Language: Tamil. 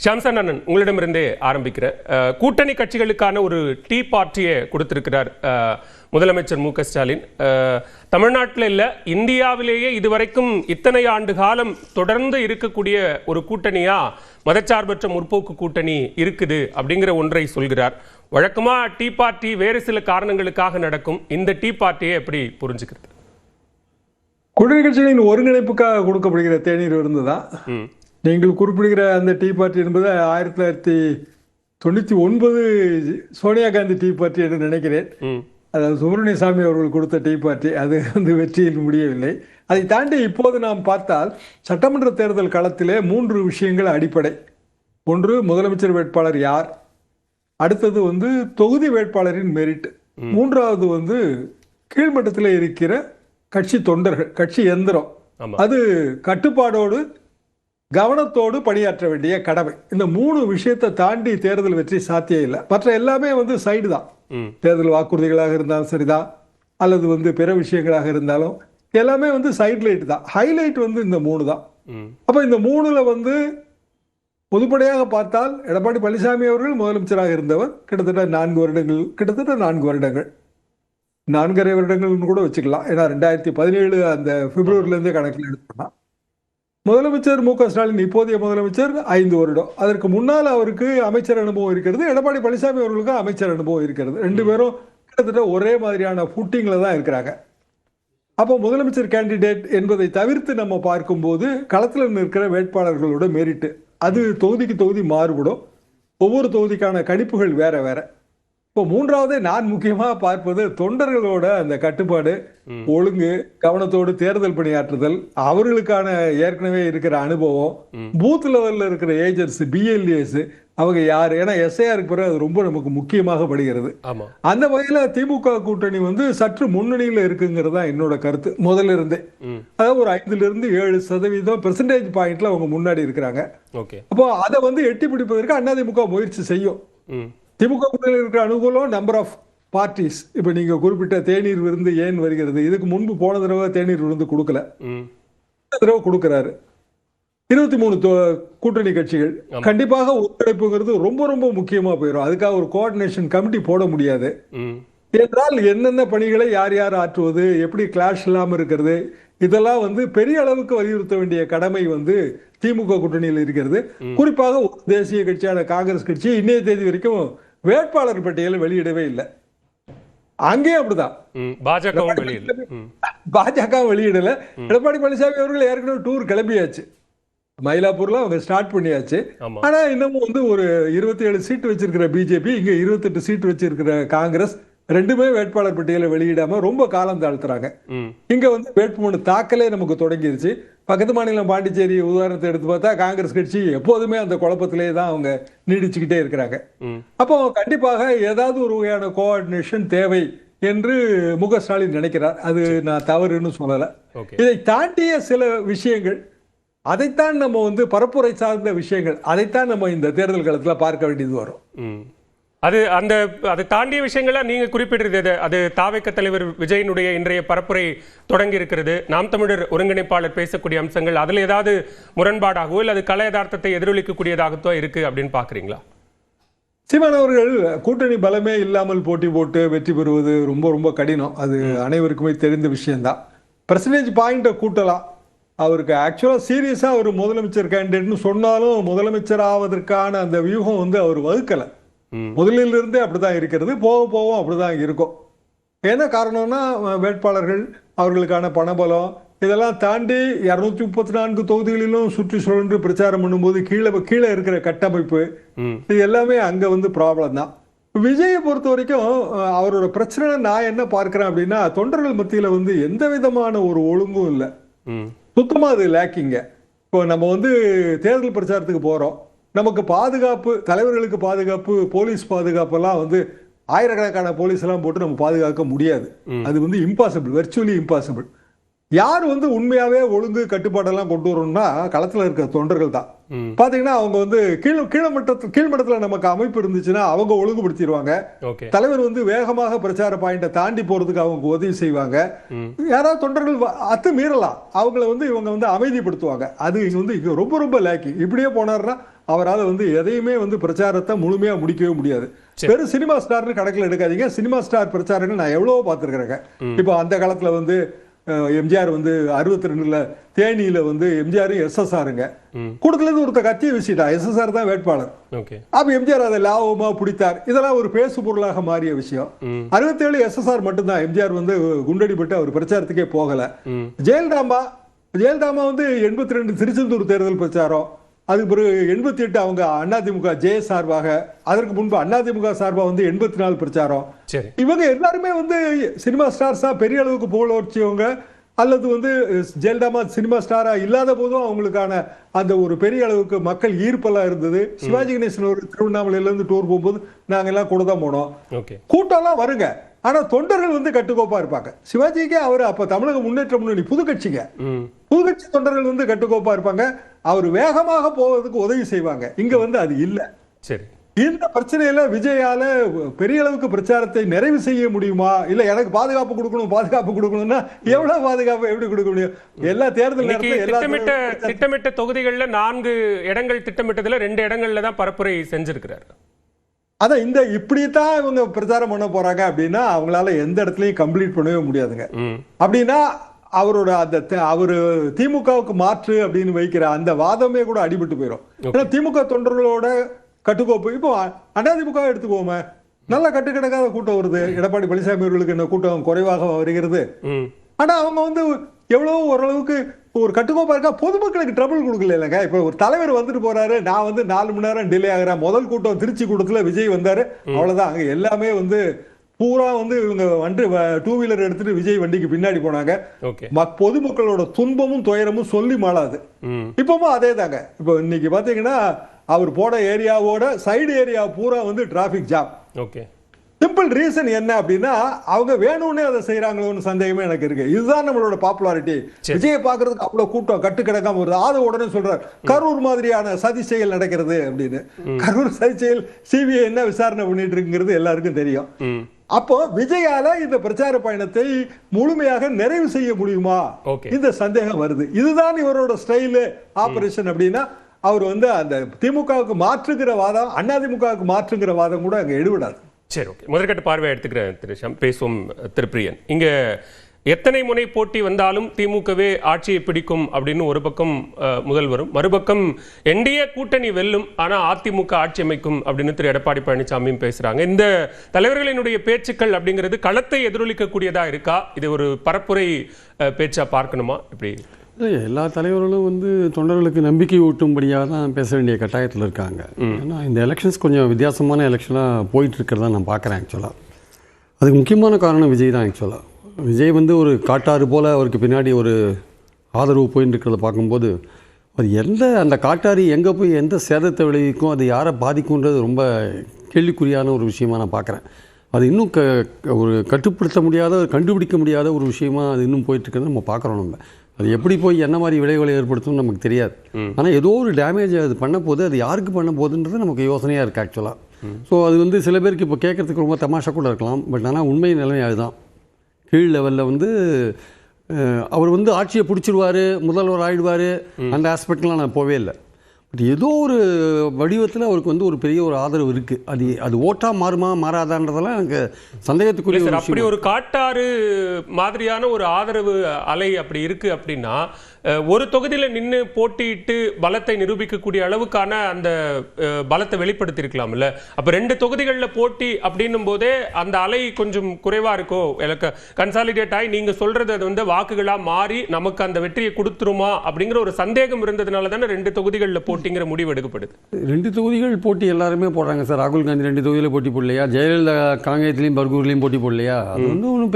ஷாம்சன் அண்ணன், உங்களிடமிருந்தே ஆரம்பிக்கிறேன். கூட்டணி கட்சிகளுக்கான ஒரு டீ பார்ட்டியை கொடுத்திருக்கிறார் முதலமைச்சர் மு க ஸ்டாலின். தமிழ்நாட்டில் இல்லை, இந்தியாவிலேயே இதுவரைக்கும் இத்தனை ஆண்டு காலம் தொடர்ந்து இருக்கக்கூடிய ஒரு கூட்டணியா மதச்சார்பற்ற முற்போக்கு கூட்டணி இருக்குது அப்படிங்கிற ஒன்றை சொல்கிறார். வழக்கமா டீ பார்ட்டி வேறு சில காரணங்களுக்காக நடக்கும். இந்த டீ பார்ட்டியை எப்படி புரிஞ்சுக்கிறது? கூட்டணி கட்சிகளின் ஒருங்கிணைப்புக்காக கொடுக்கப்படுகிற தேநீர் விருந்து தான். நீங்கள் குறிப்பிடுகிற அந்த டீ பார்ட்டி என்பது 1999 சோனியா காந்தி டீ பார்ட்டி என்று நினைக்கிறேன். அதாவது சுப்பிரமணிய சாமி அவர்கள் கொடுத்த டீ பார்ட்டி. அது வெற்றியில் முடியவில்லை. அதை தாண்டி இப்போது நாம் பார்த்தால் சட்டமன்ற தேர்தல் களத்திலே 3 விஷயங்கள் அடிப்படை. ஒன்று, முதலமைச்சர் வேட்பாளர் யார். அடுத்தது தொகுதி வேட்பாளரின் மெரிட். மூன்றாவது கீழ்மட்டத்தில் இருக்கிற கட்சி தொண்டர்கள், கட்சி எந்திரம், அது கட்டுப்பாடோடு கவனத்தோடு பணியாற்ற வேண்டிய கடமை. இந்த 3 விஷயத்தை தாண்டி தேர்தல் வெற்றி சாத்தியம் இல்லை. மற்ற எல்லாமே சைடு தான். தேர்தல் வாக்குறுதிகளாக இருந்தாலும் சரிதான், அல்லது பிற விஷயங்களாக இருந்தாலும் எல்லாமே சைட் லைட் தான். ஹைலைட் இந்த 3 தான். அப்ப இந்த 3ல பொதுப்படையாக பார்த்தால் எடப்பாடி பழனிசாமி அவர்கள் முதலமைச்சராக இருந்தவர் கிட்டத்தட்ட 4 வருடங்கள், 4.5 வருடங்கள்னு கூட வச்சுக்கலாம். ஏன்னா 2017 அந்த பிப்ரவரியிலேருந்து கணக்கில் எடுத்தோம்னா, முதலமைச்சர் மு க ஸ்டாலின் இப்போதைய முதலமைச்சர் 5 வருடம். அதற்கு முன்னால் அவருக்கு அமைச்சர் அனுபவம் இருக்கிறது. எடப்பாடி பழனிசாமி அவர்களுக்கு அமைச்சர் அனுபவம் இருக்கிறது. 2 பேரும் கிட்டத்தட்ட ஒரே மாதிரியான ஃபுட்டிங்ல தான் இருக்கிறாங்க. அப்போ முதலமைச்சர் கேண்டிடேட் என்பதை தவிர்த்து நம்ம பார்க்கும்போது களத்தில் இருக்கிற வேட்பாளர்களோட மெரிட்டு அது தொகுதிக்கு தொகுதி மாறுபடும். ஒவ்வொரு தொகுதிக்கான கணிப்புகள் வேற வேற. இப்போ மூன்றாவதே நான் முக்கியமாக பார்ப்பது தொண்டர்களோட அந்த கட்டுப்பாடு, ஒழுங்கு, கவனத்தோடு தேர்தல் பணியாற்றுதல், அவர்களுக்கான ஏற்கனவே இருக்கிற அனுபவம், பூத் லெவலில் இருக்கிற ஏஜென்ட்ஸ், பிஎல்ஏஸ், அவங்க யார். ஏன்னா எஸ்ஐஆருக்கு பிறகு அது ரொம்ப நமக்கு முக்கியமாக படுகிறது. அந்த வகையில் திமுக கூட்டணி சற்று முன்னணியில் இருக்குங்கிறது தான் என்னோட கருத்து. முதல்ல இருந்தே அதாவது ஒரு 5-7% பெர்சன்டேஜ் பாயிண்ட்ல அவங்க முன்னாடி இருக்கிறாங்க. அப்போ அதை எட்டி பிடிப்பதற்கு அதிமுக முயற்சி செய்யும். திமுக கூட்டணியில் இருக்கிற அனுகூலம் நம்பர் ஆஃப் பார்ட்டிஸ். இப்ப நீங்க குறிப்பிட்ட தேநீர் விருந்து ஏன் வருகிறது? இதுக்கு முன்பு போன தடவை தேநீர் விருந்து கொடுக்கல, இந்த தடவை கொடுக்கிறாரு. 23 கூட்டணி கட்சிகள் கண்டிப்பாக ஒத்துழைப்புங்கிறது ரொம்ப ரொம்ப முக்கியமா போயிடும். அதுக்காக ஒரு கோஆர்டினேஷன் கமிட்டி போட முடியாது என்றால் என்னென்ன பணிகளை யார் யார் ஆற்றுவது, எப்படி கிளாஷ் இல்லாமல் இருக்கிறது, இதெல்லாம் பெரிய அளவுக்கு வலியுறுத்த வேண்டிய கடமை திமுக கூட்டணியில் இருக்கிறது. குறிப்பாக தேசிய கட்சியான காங்கிரஸ் கட்சி இன்னைய தேதி வரைக்கும் வேட்பாளர் பட்டியலை வெளியிடவே இல்லை. அங்கேயும் அப்படிதான் பாஜக வெளியிடல. எடப்பாடி பழனிசாமி அவர்கள் ஏற்கனவே டூர் கிளம்பியாச்சு. மயிலாப்பூர்ல அவங்க ஸ்டார்ட் பண்ணியாச்சு. ஆனா இன்னமும் ஒரு 27 சீட் வச்சிருக்கிற பிஜேபி, இங்க 28 சீட் வச்சிருக்கிற காங்கிரஸ் ரெண்டுமே வேட்பாளர் பட்டியலை வெளியிடாம ரொம்ப காலம் தாழ்த்துறாங்க. இங்க வேட்புமனு தாக்கலே நமக்கு தொடங்கிருச்சு. பக்கத்து மாநிலம் பாண்டிச்சேரி உதாரணத்தை எடுத்து பார்த்தா காங்கிரஸ் கட்சி எப்போதுமே அந்த குழப்பத்திலேயே தான் அவங்க நீடிச்சுக்கிட்டே இருக்கிறாங்க. அப்போ கண்டிப்பாக ஏதாவது ஒரு வகையான கோஆர்டினேஷன் தேவை என்று மு க ஸ்டாலின் நினைக்கிறார். அது நான் தவறுன்னு சொல்லல. இதை தாண்டிய சில விஷயங்கள், அதைத்தான் நம்ம பரப்புரை சார்ந்த விஷயங்கள், அதைத்தான் நம்ம இந்த தேர்தல் காலத்துல பார்க்க வேண்டியது வரும். அதை தாண்டிய விஷயங்களா நீங்க குறிப்பிடுறது. அது தாவேக தலைவர் விஜயனுடைய இன்றைய பரப்புரை தொடங்கி இருக்கிறது. நாம் தமிழர் ஒருங்கிணைப்பாளர் பேசக்கூடிய அம்சங்கள் அதுல ஏதாவது முரண்பாடாகவோ இல்லை அது கல யதார்த்தத்தை எதிரொலிக்கக்கூடியதாகத்தான் இருக்கு அப்படின்னு பாக்குறீங்களா? சீமான் அவர்கள் கூட்டணி பலமே இல்லாமல் போட்டி போட்டு வெற்றி பெறுவது ரொம்ப ரொம்ப கடினம். அது அனைவருக்குமே தெரிந்த விஷயம்தான். பெர்சன்டேஜ் பாயிண்ட்டை கூட்டலாம். அவருக்கு ஆக்சுவலா சீரியஸா ஒரு முதலமைச்சர் கேண்டிடேட்னு சொன்னாலும் முதலமைச்சர் ஆவதற்கான அந்த வியூகம் அவர் வகுக்கல. முதலில் இருந்தே அப்படிதான் இருக்கிறது, போக போவோம் அப்படிதான் இருக்கும். என்ன காரணம்னா வேட்பாளர்கள், அவர்களுக்கான பணபலம், இதெல்லாம் தாண்டி 234 தொகுதிகளிலும் சுற்றி சுழன்று பிரச்சாரம் பண்ணும்போது கீழே இருக்கிற கட்டமைப்பு, இது எல்லாமே அங்க ப்ராப்ளம் தான். விஜயை பொறுத்த வரைக்கும் அவரோட பிரச்சனை நான் என்ன பார்க்கிறேன் அப்படின்னா, தொண்டர்கள் மத்தியில எந்த விதமான ஒரு ஒழுங்கும் இல்லை. சுத்தமா அது லேக்கிங்க. இப்போ நம்ம தேர்தல் பிரச்சாரத்துக்கு போறோம், நமக்கு பாதுகாப்பு, தலைவர்களுக்கு பாதுகாப்பு, போலீஸ் பாதுகாப்பு எல்லாம் ஆயிரக்கணக்கான போலீஸ் எல்லாம் போட்டு நம்ம பாதுகாக்க முடியாது. அது இம்பாசிபிள், வெர்ச்சுவலி இம்பாசிபிள். யார் வந்து உண்மையாவே ஒழுங்கு கட்டுப்பாடெல்லாம் கொண்டு வரணும்னா களத்துல இருக்கிற தொண்டர்கள் தான். பாத்தீங்கன்னா அவங்க வந்து கீழ்மட்டத்துல நமக்கு அமைப்பு இருந்துச்சுன்னா அவங்க ஒழுங்குபடுத்திடுவாங்க. தலைவர் வந்து வேகமாக பிரச்சார பாயிண்ட தாண்டி போறதுக்கு அவங்க உதவி செய்வாங்க. யாராவது தொண்டர்கள் மீறலாம், அவங்கள வந்து இவங்க வந்து அமைதிப்படுத்துவாங்க. அது வந்து ரொம்ப ரொம்ப லேக்கி. இப்படியே போனாருன்னா அவரால் வந்து எதையுமே வந்து பிரச்சாரத்தை முழுமையா முடிக்கவே முடியாது. வெறும் சினிமா ஸ்டார்னு கணக்கில் எடுக்காதீங்க. சினிமா ஸ்டார் பிரச்சாரங்கள் நான் எவ்வளவோ பார்த்துருக்கிறேங்க. இப்போ அந்த காலத்துல வந்து எம்ஜிஆர் வந்து 62ல தேனியில வந்து எம்ஜிஆர் SSRங்க கூட்டத்துல இருந்து ஒருத்த கத்திய வீசிட்டா, SSR தான் வேட்பாளர். அப்ப எம்ஜிஆர் அதை லாபமா பிடித்தார். இதெல்லாம் ஒரு பேசு பொருளாக மாறிய விஷயம். 67 SSR மட்டும்தான். எம்ஜிஆர் வந்து குண்டடிப்பட்டு அவர் பிரச்சாரத்துக்கே போகல. ஜெயலலிதா வந்து 82 திருச்செந்தூர் தேர்தல் பிரச்சாரம், அதுக்கு பிறகு 88 அவங்க அதிமுக ஜெய சார்பாக, அதற்கு முன்பு அதிமுக சார்பாக வந்து 84 பிரச்சாரம். இவங்க எல்லாருமே வந்து சினிமா ஸ்டார்ஸா பெரிய அளவுக்கு புகழ் வச்சவங்க, அல்லது வந்து ஜெயலலிதா சினிமா ஸ்டாரா இல்லாத போதும் அவங்களுக்கான அந்த ஒரு பெரிய அளவுக்கு மக்கள் ஈர்ப்பெல்லாம் இருந்தது. சிவாஜி கணேசன் ஒரு திருவண்ணாமலையில இருந்து டூர் போகும்போது நாங்க எல்லாம் கூட தான் போனோம். கூட்டம்லாம் வருங்க, ஆனா தொண்டர்கள் வந்து கட்டுக்கோப்பா இருப்பாங்க. சிவாஜிக்கு அவர் அப்ப தமிழக முன்னேற்ற முன்னணி புதுக்கட்சி தொண்டர்கள் வந்து கட்டுக்கோப்பா இருப்பாங்க. அவர் வேகமாக போவதற்கு உதவி செய்வாங்க. இங்க வந்து அது இல்ல. சரி, இந்த பிரச்சனையில விஜயால பெரிய அளவுக்கு பிரச்சாரத்தை நிறைவு செய்ய முடியுமா? இல்ல எனக்கு பாதுகாப்பு கொடுக்கணும்னா எவ்வளவு பாதுகாப்பு எப்படி கொடுக்க முடியும்? எல்லா தேர்தல் திட்டமிட்ட தொகுதிகள்ல 4 இடங்கள் திட்டமிட்டதுல 2 இடங்கள்ல தான் பரப்புரை செஞ்சிருக்கிறார். அதான் இந்த இப்படித்தான் இவங்க பிரச்சாரம் பண்ண போறாங்க அப்படின்னா அவங்களால எந்த இடத்துலயும் கம்ப்ளீட் பண்ணவே முடியாதுங்க. அப்படின்னா அவரோட அந்த அவரு திமுகவுக்கு மாற்று அப்படின்னு வைக்கிற அந்த வாதமே கூட அடிபட்டு போயிடும். ஏன்னா திமுக தொண்டர்களோட கட்டுக்கோப்பு இப்போ அதிமுக எடுத்துக்கோமே, நல்ல கட்டுக்கிடக்காத கூட்டம் வருது. எடப்பாடி பழனிசாமி அவர்களுக்கு என்ன கூட்டம் குறைவாக வருகிறது. ஆனா அவங்க வந்து எவ்வளவு ஓரளவுக்கு ஒரு கட்டுக்கோப்பா இருக்கா, பொதுமக்களுக்கு ட்ரபிள் கொடுக்கல இல்லைங்க. இப்ப ஒரு தலைவர் வந்துட்டு போறாரு, நான் வந்து 4 மணி நேரம் டிலே ஆகிறேன். முதல் கூட்டம் திருச்சி கூட்டத்துல விஜய் வந்தாரு, அவ்வளவுதான். அங்க எல்லாமே வந்து பூரா வந்து இவங்க வந்து 2 வீலர் எடுத்துட்டு விஜய் வண்டிக்கு பின்னாடி போனாங்க. பொதுமக்களோட துன்பமும் துயரமும் சொல்லி மாளாது. இப்பவும் அதே தாங்க. இப்போ இன்னைக்கு பாத்தீங்கன்னா அவர் போன ஏரியாவோட சைடு ஏரியா பூரா வந்து டிராபிக் ஜாம். சிம்பிள் ரீசன் என்ன அப்படின்னா அவங்க வேணும்னே அதை செய்யறாங்களோன்னு சந்தேகமே எனக்கு இருக்கு. இதுதான் நம்மளோட பாப்புலாரிட்டி. விஜயை பாக்குறதுக்கு அவ்வளவு கூட்டம் கட்டு கிடக்காம வருது. ஆத உடனே சொல்றாரு கரூர் மாதிரியான சதி செயல் நடக்கிறது அப்படின்னு. கரூர் சதி செயல் சிபிஐ என்ன விசாரணை பண்ணிட்டு இருக்குங்கிறது எல்லாருக்கும் தெரியும். அப்போ விஜயால இந்த பிரச்சார பயணத்தை முழுமையாக நிறைவு செய்ய முடியுமா, இந்த சந்தேகம் வருது. இதுதான் இவரோட ஸ்டைலு ஆபரேஷன் அப்படின்னா அவர் வந்து அந்த திமுகவுக்கு மாற்றுகிற வாதம், அதிமுகவுக்கு மாற்றுங்கிற வாதம் கூட அங்க எடுவிடாது. சரி, ஓகே. முதற்கட்ட பார்வையை எடுத்துக்கிறேன் திரு ஷாம். பேசுவோம் திரு பிரியன். இங்க எத்தனை முனை போட்டி வந்தாலும் திமுகவே ஆட்சியை பிடிக்கும் அப்படின்னு ஒரு பக்கம் முதல்வரும், மறுபக்கம் என்டிஏ கூட்டணி வெல்லும் ஆனா அதிமுக ஆட்சி அமைக்கும் அப்படின்னு திரு எடப்பாடி பழனிசாமியும் பேசுறாங்க. இந்த தலைவர்களினுடைய பேச்சுக்கள் அப்படிங்கிறது களத்தை எதிரொலிக்க கூடியதா இருக்கா? இது ஒரு பரப்புரை பேச்சா பார்க்கணுமா? இப்படி எல்லா தலைவர்களும் வந்து தொண்டர்களுக்கு நம்பிக்கை ஊட்டும்படியாக தான் பேச வேண்டிய கட்டாயத்தில் இருக்காங்க. ஏன்னா இந்த எலெக்ஷன்ஸ் கொஞ்சம் வித்தியாசமான எலெக்ஷனாக போயிட்டு இருக்கிறதா நான் பார்க்குறேன். ஆக்சுவலாக அதுக்கு முக்கியமான காரணம் விஜய் தான். ஆக்சுவலாக விஜய் வந்து ஒரு காட்டாறு போல் அவருக்கு பின்னாடி ஒரு ஆதரவு போயின்னு இருக்கிறத பார்க்கும்போது அது அந்த காட்டாறு எங்கே போய் எந்த சேதத்தை விளைவிக்கும், அது யாரை பாதிக்கும்ன்றது ரொம்ப கேள்விக்குறியான ஒரு விஷயமாக நான் பார்க்குறேன். அது இன்னும் ஒரு கட்டுப்படுத்த முடியாத, கண்டுபிடிக்க முடியாத ஒரு விஷயமா அது இன்னும் போயிட்டுருக்கிறது நம்ம பார்க்குறோம். நம்ம அது எப்படி போய் என்ன மாதிரி விளைவுகளை ஏற்படுத்தும் நமக்கு தெரியாது. ஆனால் ஏதோ ஒரு டேமேஜ் அது பண்ண போது அது யாருக்கு பண்ண போகுதுன்றது நமக்கு யோசனையாக இருக்குது ஆக்சுவலாக. ஸோ அது வந்து சில பேருக்கு இப்போ கேட்குறதுக்கு ரொம்ப தமாஷா கூட இருக்கலாம். பட் ஆனால் உண்மை நிலைமை அதுதான். கீழ் லெவலில் வந்து அவர் வந்து ஆட்சியை பிடிச்சிருவார், முதல்வர் ஆகிடுவார், அந்த ஆஸ்பெக்ட்லாம் நான் போவே இல்லை. பட் ஏதோ ஒரு வடிவத்தில் அவருக்கு வந்து ஒரு பெரிய ஒரு ஆதரவு இருக்குது. அது ஓட்டாக மாறுமா மாறாதான்றதெல்லாம் எனக்கு சந்தேகத்துக்குரிய. அப்படி ஒரு காட்டாறு மாதிரியான ஒரு ஆதரவு அலை அப்படி இருக்குது அப்படின்னா ஒரு தொகுதியில் நின்று போட்டியிட்டு பலத்தை நிரூபிக்கக்கூடிய அளவுக்கான அந்த பலத்தை வெளிப்படுத்தி இருக்கலாம்ல. அப்போ 2 தொகுதிகளில் போட்டி அப்படின்னும் போதே அந்த அலை கொஞ்சம் குறைவாக இருக்கோ, எனக்கு கன்சாலிடேட் ஆகி நீங்கள் சொல்கிறது அது வந்து வாக்குகளாக மாறி நமக்கு அந்த வெற்றியை கொடுத்துருமா அப்படிங்கிற ஒரு சந்தேகம் இருந்ததுனால தானே 2 தொகுதிகளில் போட்டிங்கிற முடிவு எடுக்கப்படுது. 2 தொகுதிகள் போட்டி எல்லாருமே போடுறாங்க சார். ராகுல் காந்தி 2 தொகுதியில் போட்டி போடலையா? ஜெயலலிதா காங்கேயத்திலையும் பர்கூர்லையும் போட்டி போடலையா? அது வந்து ஒன்றும்